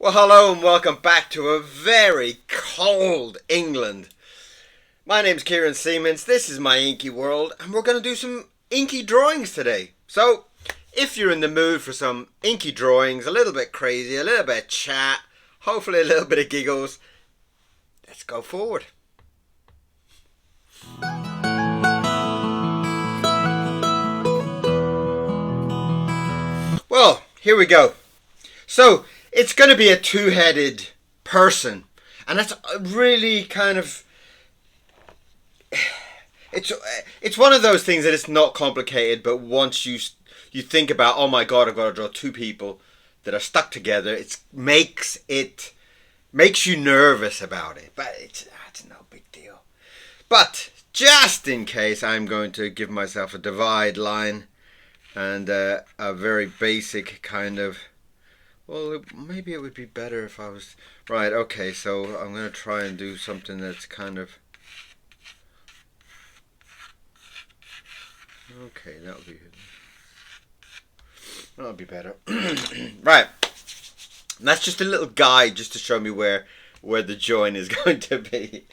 Well, hello and welcome back to a very cold England. My name's Kieron Seamons, this is my inky world, and we're going to do some inky drawings today. So, if you're in the mood for some inky drawings, a little bit crazy, a little bit of chat, hopefully a little bit of giggles, let's go forward. Well, here we go. So, it's going to be a two-headed person, and that's really kind of it's one of those things that it's not complicated, but once you think about, oh my god, I've got to draw two people that are stuck together, it makes you nervous about it, but it's no big deal. But just in case, I'm going to give myself a divide line and a very basic kind of. Well, maybe it would be better if I was right. Okay, so I'm going to try and do something that's kind of. Okay, that'll be better. Right. And that's just a little guide just to show me where the join is going to be.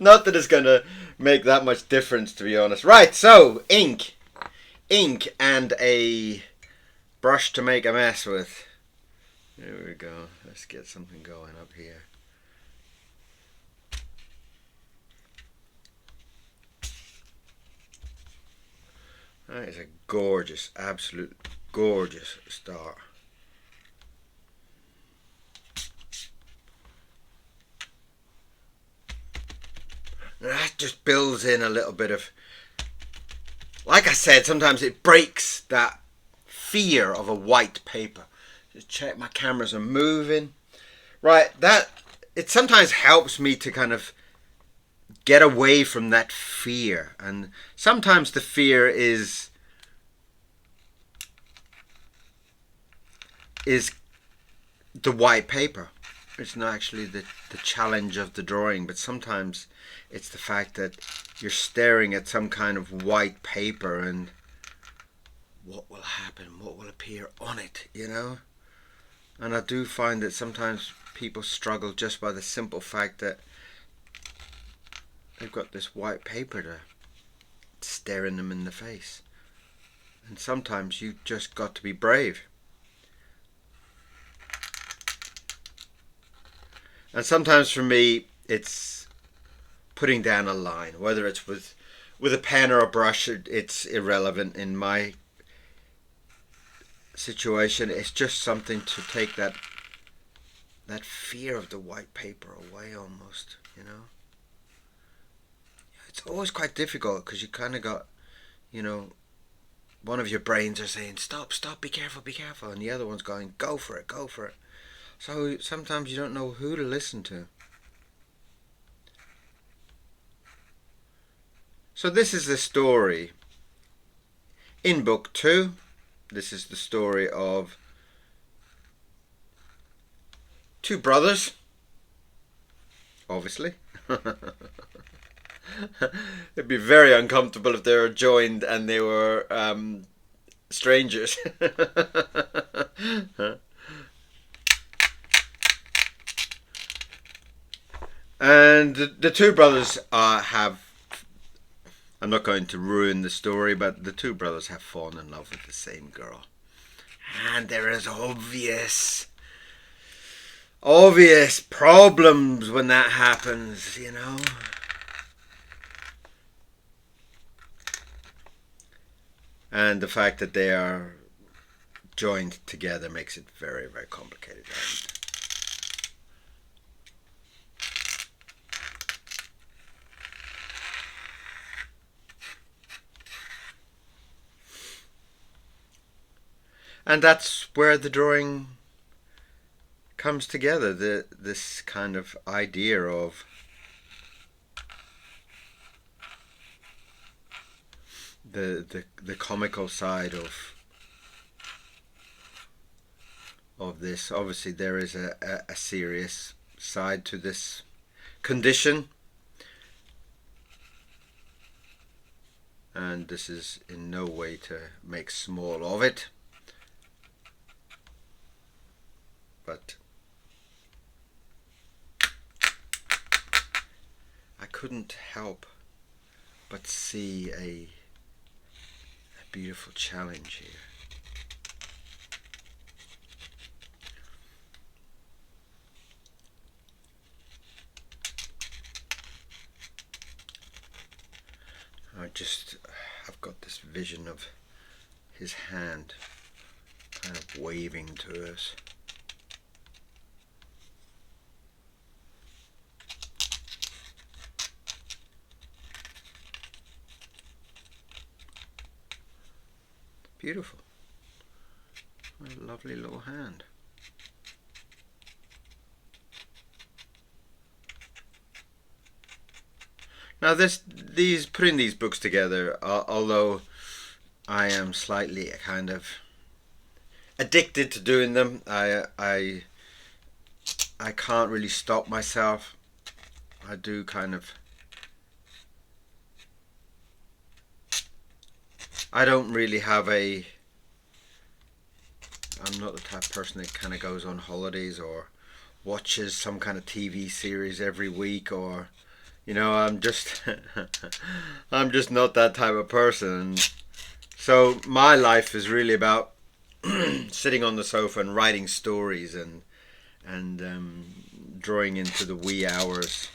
Not that it's going to make that much difference, to be honest. Right, so ink and a brush to make a mess with. There we go. Let's get something going up here. That is a gorgeous, absolute gorgeous star. And that just builds in a little bit of, like I said, sometimes it breaks that fear of a white paper. Just check my cameras are moving. Right, that it sometimes helps me to kind of get away from that fear, and sometimes the fear is the white paper. It's not actually the challenge of the drawing, but sometimes it's the fact that you're staring at some kind of white paper and what will happen, what will appear on it, you know? And I do find that sometimes people struggle just by the simple fact that they've got this white paper to staring them in the face. And sometimes you just got to be brave. And sometimes for me, it's putting down a line, whether it's with a pen or a brush. It's irrelevant in my situation. It's just something to take that fear of the white paper away, almost, you know. It's always quite difficult because you kind of got, you know, one of your brains are saying stop, be careful, and the other one's going go for it. So sometimes you don't know who to listen to. So this is the story in book 2. This is the story of two brothers, obviously. It'd be very uncomfortable if they were joined and they were strangers. And the two brothers have, I'm not going to ruin the story, but the two brothers have fallen in love with the same girl. And there is obvious problems when that happens, you know. And the fact that they are joined together makes it very, very complicated. And that's where the drawing comes together. This kind of idea of the comical side of this. Obviously there is a serious side to this condition, and this is in no way to make small of it, but couldn't help but see a beautiful challenge here. I've got this vision of his hand kind of waving to us. Beautiful. What a lovely little hand. Now putting these books together, although I am slightly kind of addicted to doing them, I can't really stop myself. I do kind of, I don't really have I'm not the type of person that kind of goes on holidays or watches some kind of TV series every week, or you know, I'm just I'm just not that type of person. So my life is really about sitting on the sofa and writing stories and drawing into the wee hours.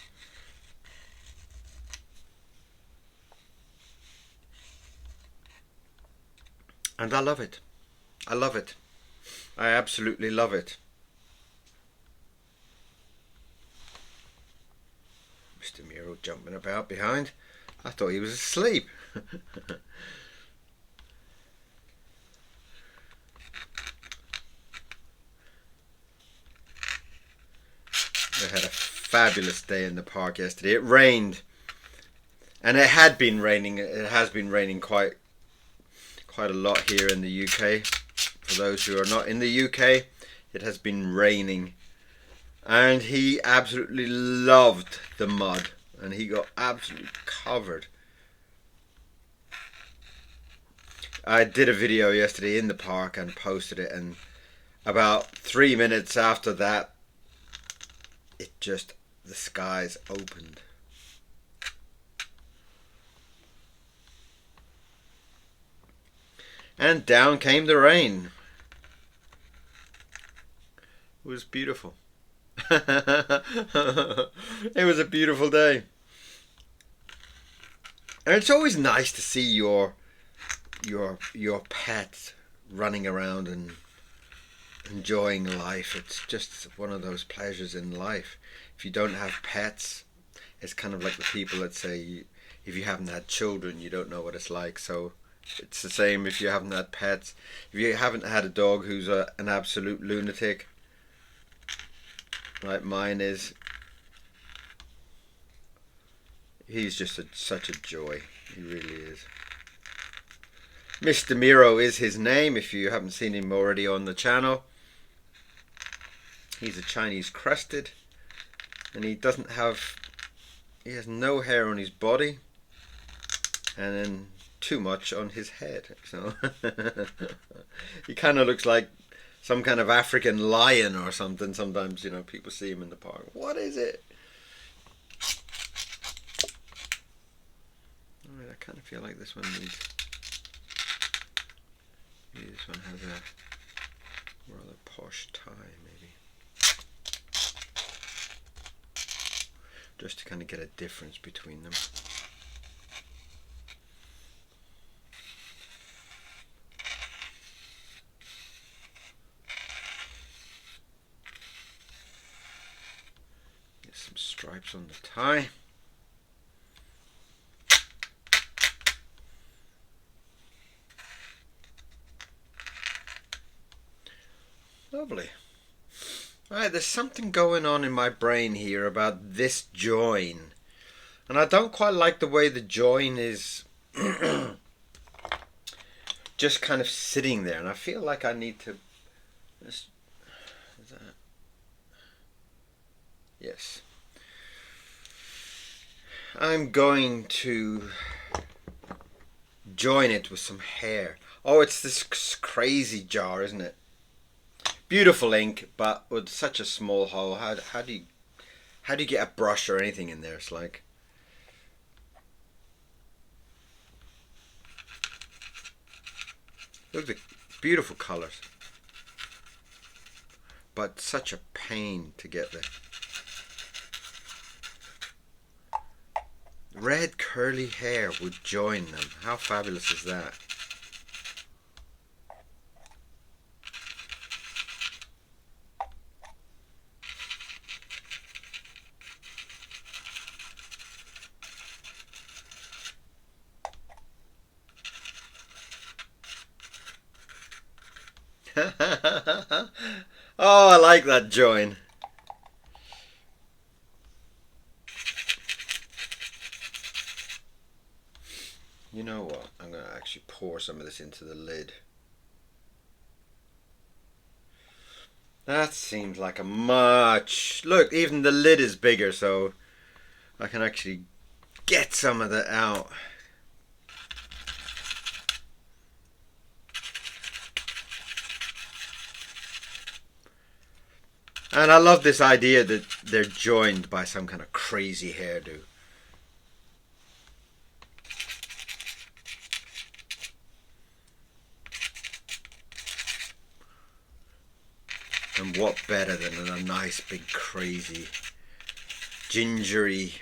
And I love it. I love it. I absolutely love it. Mr. Miro jumping about behind. I thought he was asleep. I had a fabulous day in the park yesterday. It rained, and it had been raining. It has been raining quite a lot here in the UK. For those who are not in the UK, it has been raining, and he absolutely loved the mud, and he got absolutely covered. I did a video yesterday in the park and posted it, and about 3 minutes after that, the skies opened. And down came the rain. It was beautiful. It was a beautiful day. And it's always nice to see your pet running around and enjoying life. It's just one of those pleasures in life. If you don't have pets, it's kind of like the people that say if you haven't had children, you don't know what it's like. So it's the same if you haven't had pets. If you haven't had a dog who's an absolute lunatic, like mine is, he's just such a joy. He really is. Mr. Miro is his name, if you haven't seen him already on the channel. He's a Chinese crested, and he has no hair on his body, and then too much on his head. So he kind of looks like some kind of African lion or something. Sometimes, you know, people see him in the park. What is it? Alright, I kind of feel like this one needs. Maybe this one has a rather posh tie, maybe. Just to kind of get a difference between them. Get some stripes on the tie. Lovely. Right, there's something going on in my brain here about this join, and I don't quite like the way the join is just kind of sitting there, and I feel like I need to yes, I'm going to join it with some hair. Oh, it's this crazy jar, isn't it? Beautiful ink, but with such a small hole. How do you get a brush or anything in there? It's like, Look at the beautiful colours. But such a pain to get the red curly hair would join them. How fabulous is that? Oh, I like that join. You know what? I'm going to actually pour some of this into the lid. That seems like a much... Look, even the lid is bigger, so I can actually get some of that out. And I love this idea that they're joined by some kind of crazy hairdo. And what better than a nice big crazy gingery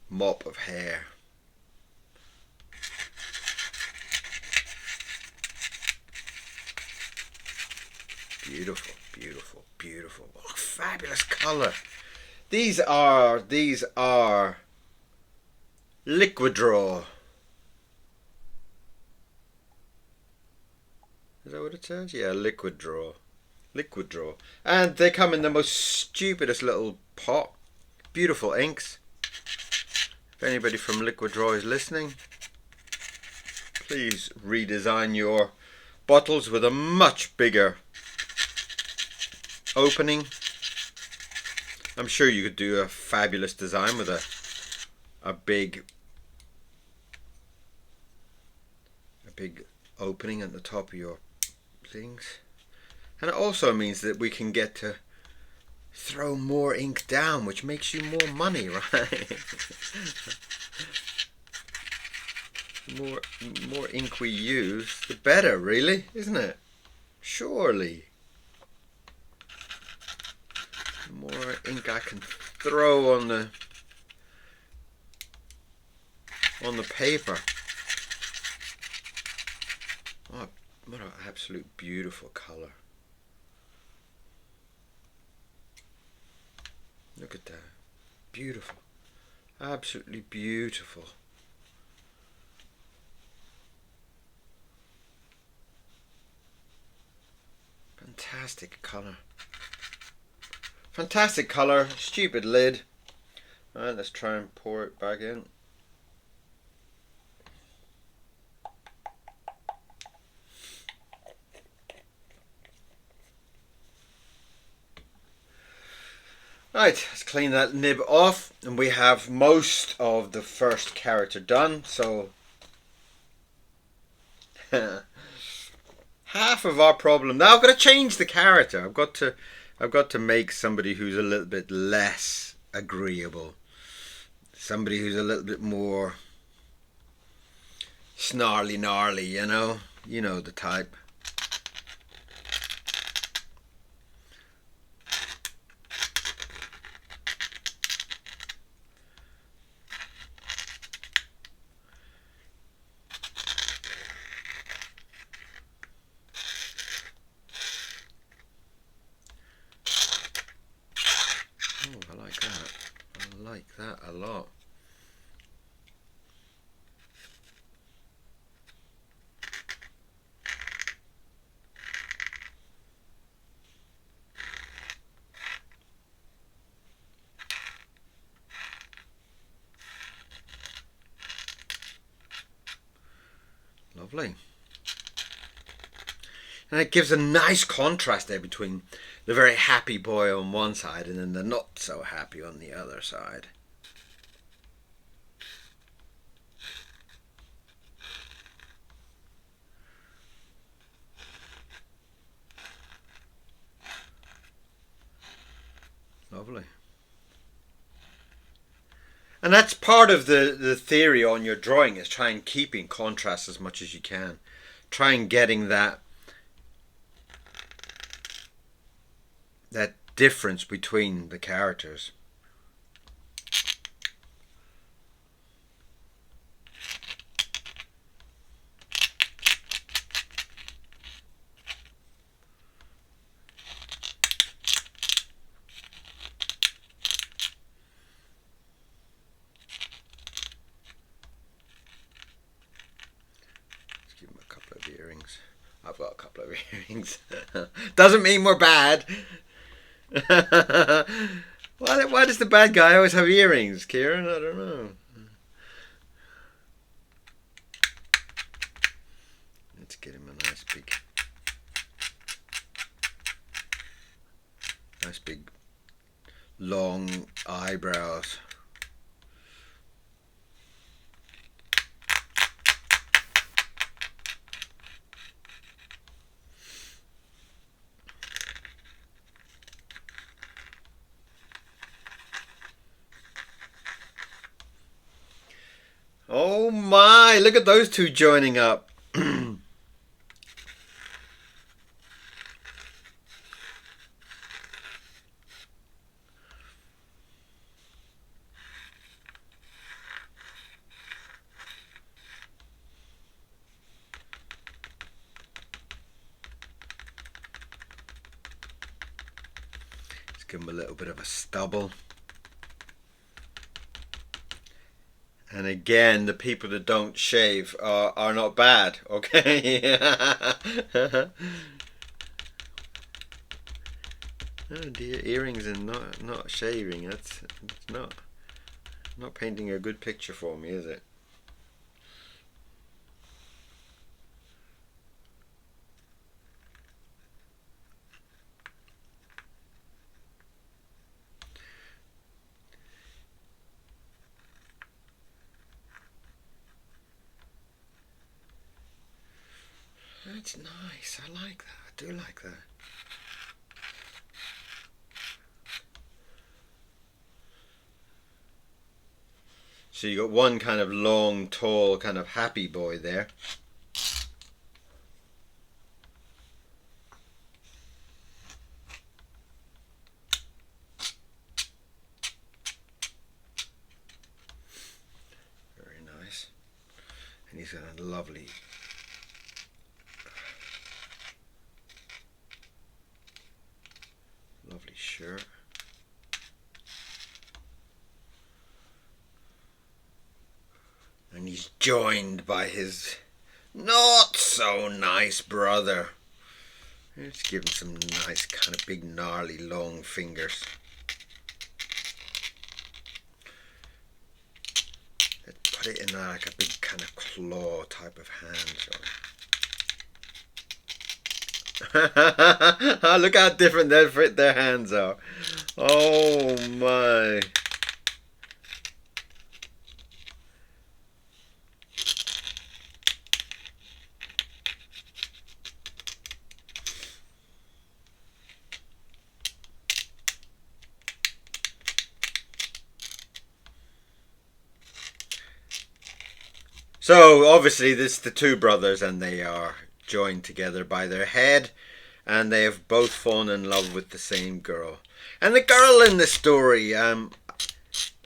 mop of hair. Beautiful, beautiful, beautiful. Oh, fabulous colour. These are liquid draw. Is that what it says? Yeah, liquid draw. Liquid draw. And they come in the most stupidest little pot. Beautiful inks. If anybody from Liquid Draw is listening, please redesign your bottles with a much bigger opening. I'm sure you could do a fabulous design with a big opening at the top of your things. And it also means that we can get to throw more ink down, which makes you more money, right? more ink we use, the better, really, isn't it? Surely. The more ink I can throw on the paper. Oh, what an absolute beautiful colour. Look at that. Beautiful. Absolutely beautiful. Fantastic colour. Fantastic colour. Stupid lid. Alright, let's try and pour it back in. Right, let's clean that nib off, and we have most of the first character done. So half of our problem now. I've got to change the character. I've got to make somebody who's a little bit less agreeable, somebody who's a little bit more snarly gnarly. You know the type. I like that a lot. Lovely. And it gives a nice contrast there between the very happy boy on one side and then the not so happy on the other side. Lovely. And that's part of the theory on your drawing, is try and keep in contrast as much as you can. Try and getting that difference between the characters. Give him a couple of earrings. I've got a couple of earrings. Doesn't mean we're bad. Why does the bad guy always have earrings, Kieron? I don't know. Let's get him a nice big long eyebrows. Oh my, look at those two joining up. Let's give him a little bit of a stubble. And again, the people that don't shave are not bad, okay? Oh dear, earrings and not shaving. It's not painting a good picture for me, is it? That's nice. I like that. I do like that. So you got one kind of long, tall, kind of happy boy there. Very nice. And he's got a lovely shirt. And he's joined by his not so nice brother. Let's give him some nice kind of big gnarly long fingers. Let's put it in like a big kind of claw type of hand. Look how different their hands are. Oh my. So obviously this is the two brothers, and they are joined together by their head, and they have both fallen in love with the same girl. And the girl in the story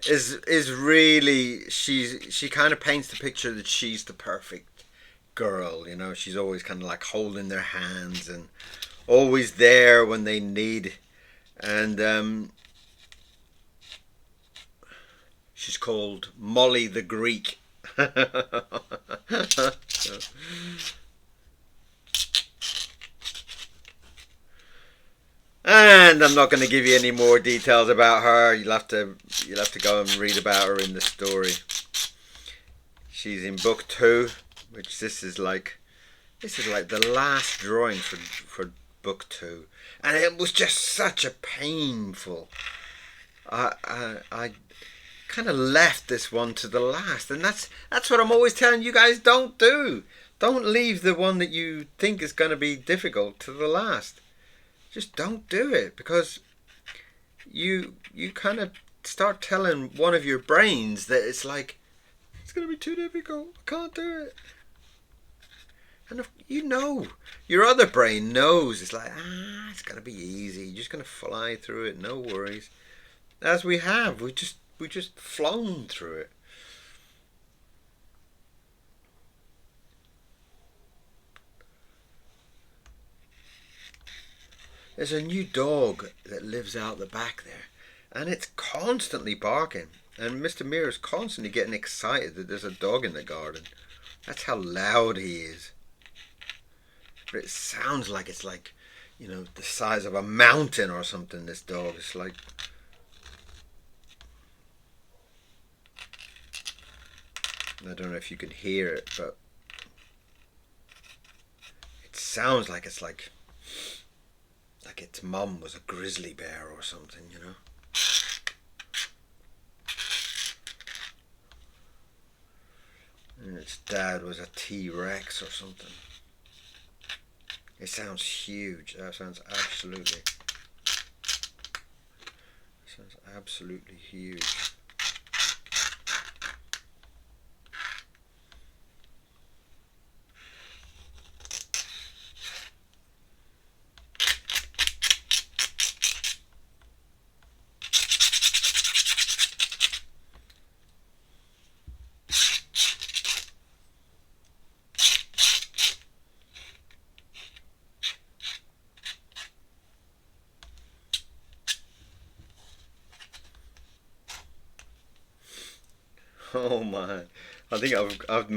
is really, she kind of paints the picture that she's the perfect girl, you know. She's always kind of like holding their hands and always there when they need. And she's called Molly the Greek. And I'm not going to give you any more details about her. You'll have to go and read about her in the story. She's in book 2, which this is like the last drawing for book 2, and it was just such a painful. I kind of left this one to the last, and that's what I'm always telling you guys, don't do. Don't leave the one that you think is going to be difficult to the last. Just don't do it, because you kind of start telling one of your brains that it's like, it's going to be too difficult, I can't do it. And if, you know, your other brain knows, it's like, it's going to be easy, you're just going to fly through it, no worries. As we have, we just flown through it. There's a new dog that lives out the back there, and it's constantly barking. And Mr. Miro's constantly getting excited that there's a dog in the garden. That's how loud he is. But it sounds like it's like, you know, the size of a mountain or something, this dog. It's like... I don't know if you can hear it, but it sounds like it's like its mum was a grizzly bear or something, you know. And its dad was a T-Rex or something. It sounds huge. That sounds absolutely huge. Oh my! I think I've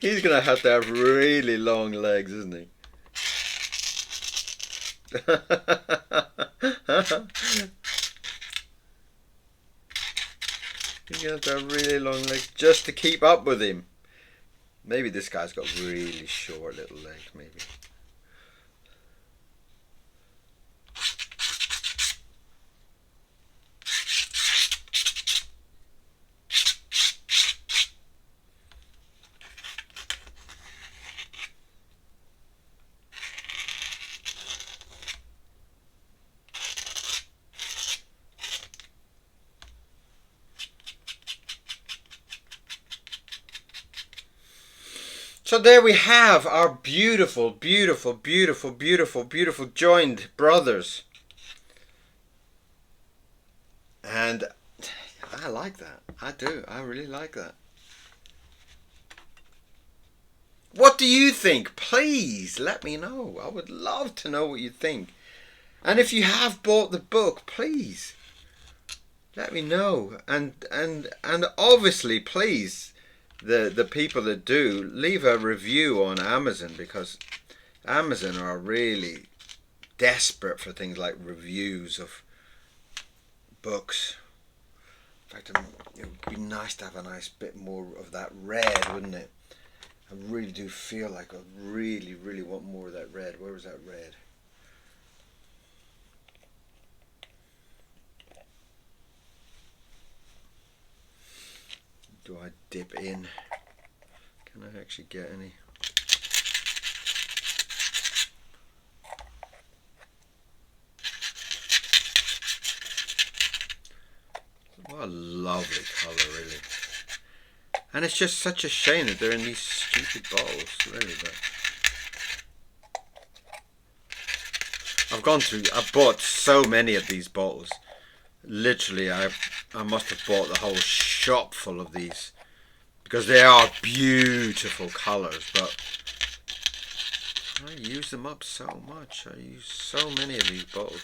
he's gonna have to have really long legs, isn't he? He's gonna have to have really long legs just to keep up with him. Maybe this guy's got really short little legs. Maybe. So there we have our beautiful, beautiful, beautiful, beautiful, beautiful joined brothers. And I like that. I do. I really like that. What do you think? Please let me know. I would love to know what you think. And if you have bought the book, please let me know. And obviously, please, the people that do, leave a review on Amazon, because Amazon are really desperate for things like reviews of books. In fact, it would be nice to have a nice bit more of that red, wouldn't it? I really do feel like I really, really want more of that red. Where was that red? Do I dip in? Can I actually get any? What a lovely colour, really. And it's just such a shame that they're in these stupid bottles, really. But I've bought so many of these bottles. Literally, I must have bought the whole shop full of these, because they are beautiful colours, but I use them up so much. I use so many of these bottles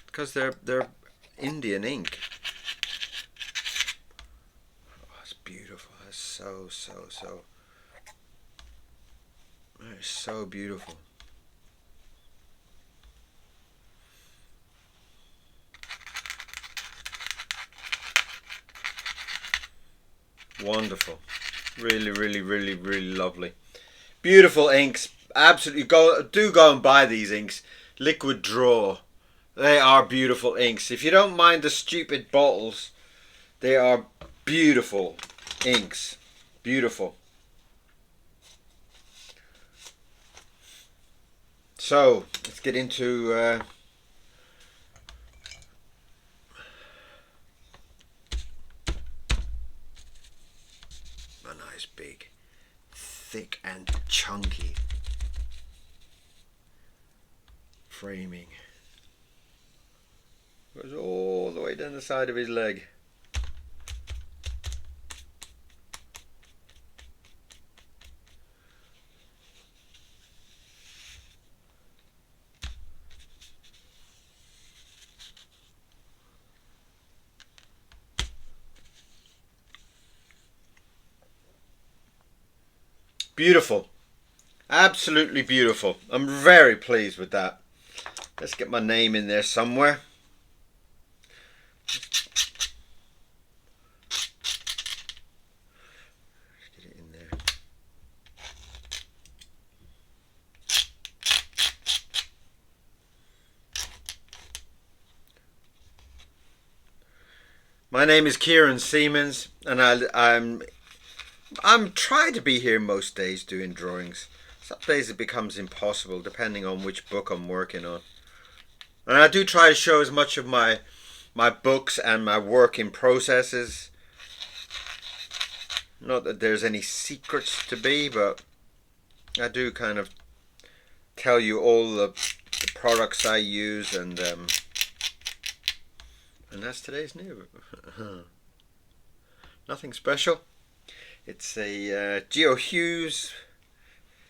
because they're Indian ink. Oh, it's beautiful. It's so it's so beautiful. Wonderful. Really, really, really, really lovely. Beautiful inks. Absolutely do go and buy these inks. Liquid Draw. They are beautiful inks. If you don't mind the stupid bottles, they are beautiful inks. Beautiful. So let's get into big, thick and chunky framing. Goes all the way down the side of his leg. Beautiful. Absolutely beautiful. I'm very pleased with that. Let's get my name in there somewhere. Get it in there. My name is Kieron Seamons, and I'm trying to be here most days doing drawings. Some days it becomes impossible depending on which book I'm working on. And I do try to show as much of my books and my working processes. Not that there's any secrets to be, but I do kind of tell you all the products I use, and that's today's new. Nothing special. It's a Geo Hughes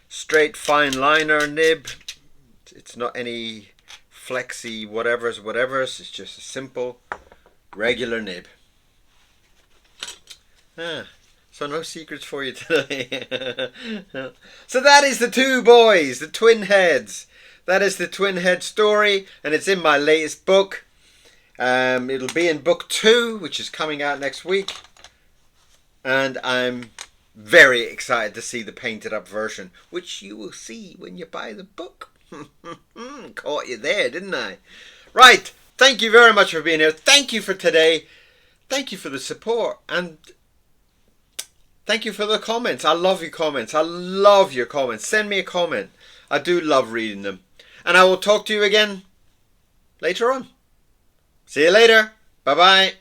straight fine liner nib. It's not any flexy whatevers. It's just a simple regular nib. So no secrets for you today. So that is the two boys, the twin heads. That is the twin head story, and it's in my latest book. It'll be in book 2, which is coming out next week. And I'm very excited to see the painted up version, which you will see when you buy the book. Caught you there, didn't I? Right, thank you very much for being here. Thank you for today. Thank you for the support. And thank you for the comments. I love your comments. I love your comments. Send me a comment. I do love reading them. And I will talk to you again later on. See you later. Bye-bye.